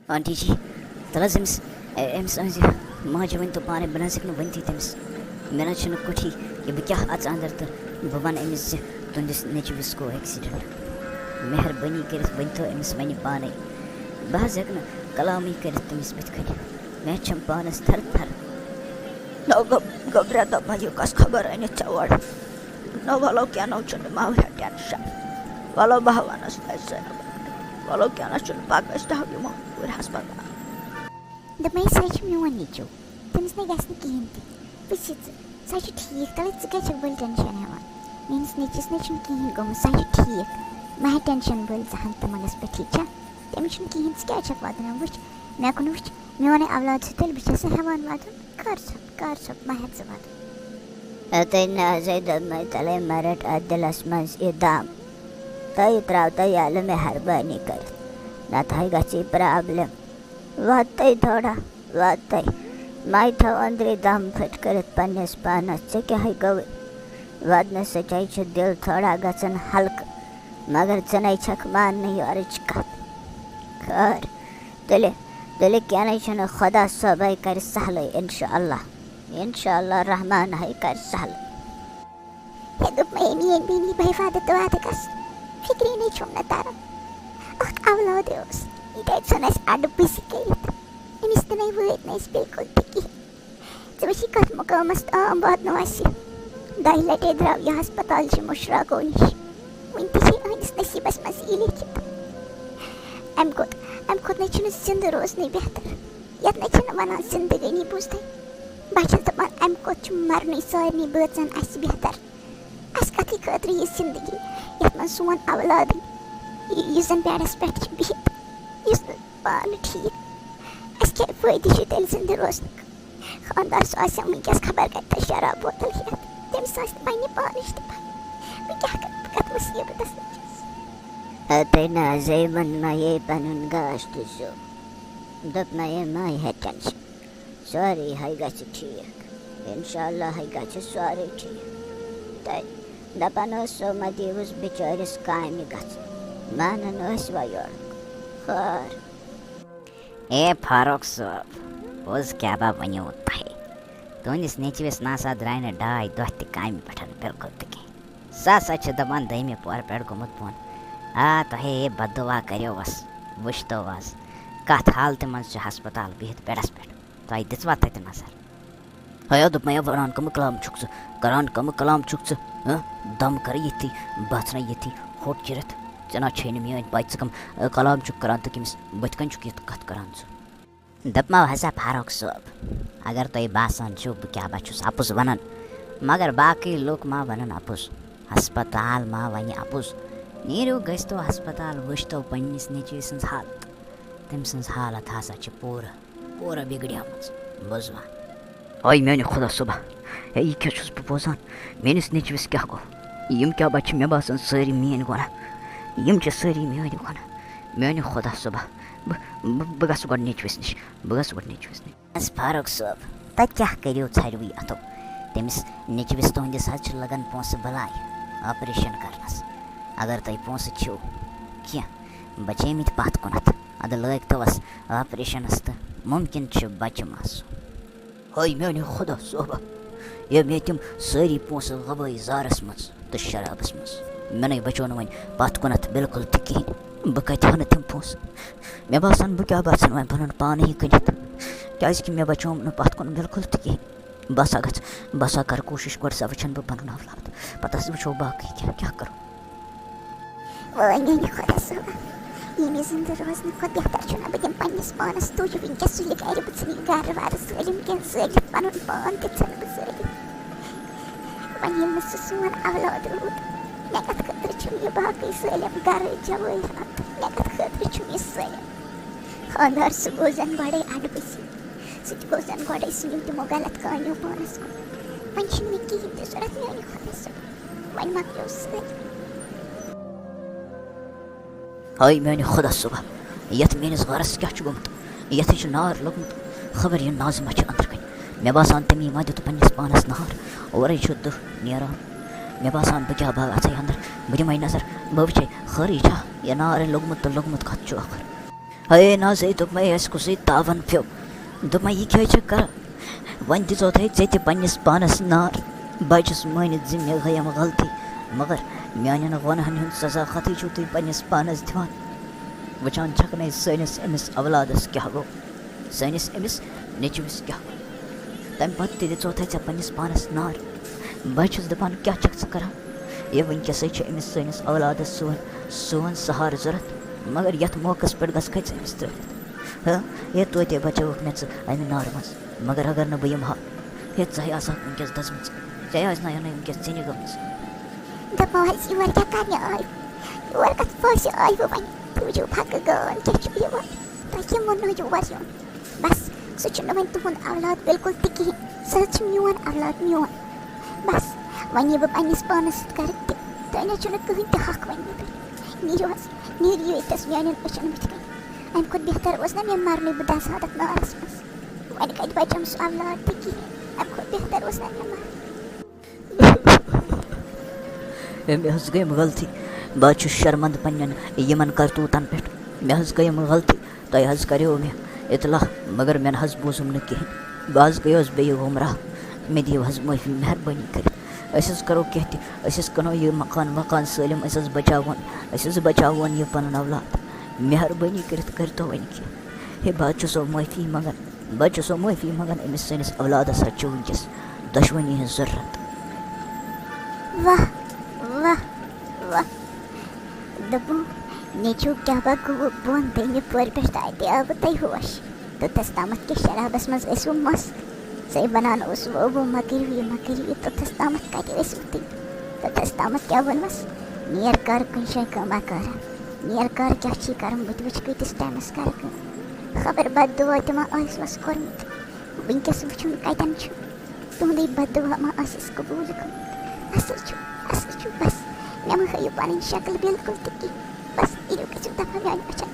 aunty जी तल अमिस माजे one तो पाने बह ना वनती तमिस मे ना कुठी कि बह क्या अच अंदर तो बह वन अमिस तुंदिस नेचविस गो एक्सीडेंट मेहरबानी कर वन तो अमिस वन पाने बह हेक कलामी कर तमिस बुथ कन मे पानस थर थर घबरा तो भाई कस खबर अन चवड़ न वलो क्या नौ माव टेंशन वलो बह वनस वलो क्या पगह दमो ऊर हस्पताल दप सह मोन नीचो तमिस न गि कहें वो सह ठीक तले क्या बल टेंशन हेवान मेस नचिस न कहें गोमुत सह ठीक मह टेंशन बल जहन तमगस पे ठीक तमिस कहें क्या वदन वो मे कुन वो मोन औलाद तेल बस हेवान वदन कर सब मह वदन तै नाजे दमे तले मरट दिलस मज दाम तै त्राव तै आल मेहरबानी कर नत गई प्रॉब्लम वत थोड़ा वत माय थो अंदर दम फट कर पन्नस पानस ऐ क्या गो वदन सचाई दिल थोड़ा गन हल्क मगर ऐ छक मान योरच कत कर तेल क्या खुदा सब कर सहल इंशाअल्लाह रहमान है कर सहल बेनी बहिफादत वादकस फिक्री नहीं छुम तार औलाद सन अड बस कर अमिस तन वत बिल्कुल कहें वे कत मुकामस ताम वातनो दह लटे द्राव यह हस्पताल मुशराको नश वन तस नसीबस मज लिखित अम खुद जिंद रोजन बेहतर यत वन जिंदगानी बुझ बह दपान अम खुद मरन सारे बचन बेहतर अस कथ खतर यह जिंदगी ये मन सोन औलाद जन बेडस पे बिहित पान ठीक अस क्या फायदे तेल जिंद रोजन खानदार वनकस खबर कत शराब बोतल हेत तमिस पे पानच पा बह क्या कत मुसीबत तै नाजे वन ये पन गाश सो दप मा है टेंशन सारे है ठीक इंशाअल्लाह है सारे ठीक तै दपान सो मदीवस बिचारिस काम गानन वर खर ए फारूक साहब पोज क्या बा वनो तह तुंदिस नेचविस नासा द्राय न 2 दह काम पे बिल्कुल कहें सह दपान 10वें पोर पे गोमुत बोन आ तह बदुआ करोवस वुचतोवस कत हालत मज हस्पताल बिहित बेडस पे तह दिवा तत नजर हया दोप मैं वरान कम कलाम छुक करान कम कलाम छुक दम कर ये बचन ये होट चिरत चना छे मेन पै कम कलाम छुक करान तो कमिस बत कन ये कत करान दपमा हसा फारूक साहब अगर तुम बासान छो बह क्या छुस अपुस वनान मगर बाकी लोग मा वन अपुस हस्पताल मा वन अपुस नीरो गो हस्पताल वुचतो पन्निस नेचि सज हालत तम सज हालत हसा पूरा पूरा बिगड़म बोजवान ओय मेन खुदा सुबह यह क्या बह बोजान मेनिस नेचविस क्या गो यम क्या बच्चे मे बासान सारी मेन गुना यम सारी मेन गुना मेन खुदा सुबह बह गस गो नेचविस नश बह गस गो नेचविस नश फारूक साहब तत क्या करो छड़वी अतो तमिस नेचविस तुंदिस लगन पोस बलाय ऑपरेशन करनस अगर तुम पोस छो क्या बचेमित पत कुनत अद लग तवस ऑपरेशनस तो मुमकिन बच मास हय मेन खुदा सोब ये मे तम सारी पोस गवाई जारस मज तो शराबस मज मे बचो वन पत कुनत बिल्कुल तह कहें बह कत तम पोस मे बासान बह क्या बचन वन पन पान ही कनित क्या मे बचो पत कुन बिल्कुल तह कहें बसा कर कोशिश गो सा वचन बह पन औलाद पत वो बाकी क्या क्या करो खुदा सब ये जिंद रोजन खुद बेहतर बह दिम पन्नस पानस तुज वनकस सुलि गर बह इन गर वार सालिम कह सालिम पन पान तन बह सालिम वन ये सोन औलाद रूद मे कत खतर यह बाकी सालिम गर जवाहरात मे कत खतर यह सालिम खानदार सह गो जन गड़े अड बसी सह गो जन गड़े सुलिम तमो गलत कानो पानस कुन वन मे कहें तह जरूरत मेन खुदा सब वन मकलो सालिम हय मेन खुदा सुबह ये मेनिस गरस क्या गोमुत ये नार लोगमुत खबर यह नाजमा अंदर कन मे बासान तमी मा दित पन्निस पानस नार और दुह नेरान मे बासान बह क्या बह अच अंदर बह दिमे नजर बह वचे खरी छा यह नार लोगमुत तो लोगमुत कत आखर Hey Nazi, दोपमै यसको सही तावन फ्यो दोपमै यह क्या छ कर वन दिसो थे चेते पन्निस पानस नार बचस मानित जि मे गयम गलती मगर म्यानन वनहन हुन सजा खती छु तुई पन्निस पानस दिवान वचान छकने सैनिस एमिस अवलादस क्या गो सैनिस एमिस नेचुस क्या तम पत ते चौथे च पन्निस पानस नार बचस दपान क्या छक करा ये वनकस एमिस सैनिस अवलादस सोन सहार जरूरत मगर यथ मौकस पे गस कत एमिस त्रित हाँ ये तोते बचोक मे अमि नार मज मगर अगर न बह हा ये चाहे आसा वनकस दसम चाहे आज ना वनकस चीन गम दपो हज योर क्या करने आय योर कत फस आय वन तुझो फक गन क्या छु योर ताकि मन योर योन बस सच न वन तुहन औलाद बिल्कुल तिकी सच मियोन औलाद मियोन बस वन ये पन्निस पानस करते तने छु न कहीं त हक वन नीरो तस म्यानन अचन बिठ अम खुद बेहतर ओस न मे मारने बदा सादत नारस मस वन कत बचम सु औलाद तिकी अम खुद बेहतर ओस न मे मार मे हज गयम गलती बह शर्मंद पन्न यमन करतूतन पे मे हज गयम गलती तह हज करो मे इतला मगर मे हज बूजुम न कहें बह हज गयोस बे गुमराह मे दियो हज माफी मेहरबानी कर करो कह कनो यह मकान वकान सलम बचावन यह पन औलाद मेहरबानी करतो वन कह हे बह सो माफी मंगन अमिस सैनिस औलादस छु वनकस दशवनी हज जरूरत वाह वाह वाह दबू नेचू क्या बागु बोन देने पर बेस्ताइते अब तय होश तो तस्तामत के शराबस मज ऐसो मस्त सही बनाना उस वो मकरी तो तस्तामत का के ऐसो तो तस्तामत क्या बनवस नियर कर कुंशे कमा कर नियर कर क्या छी करम बुतविच के तिस टाइमस कर खबर बद दुआ तमा आइस मस करमत विंकस वचुन कायतन छु तुमदे बद दुआ मा आसिस कबूल कर असल छु बस मैं खयो पानी शक्ल बिल्कुल तिकी बस इरो के चुता फगाई अच्छा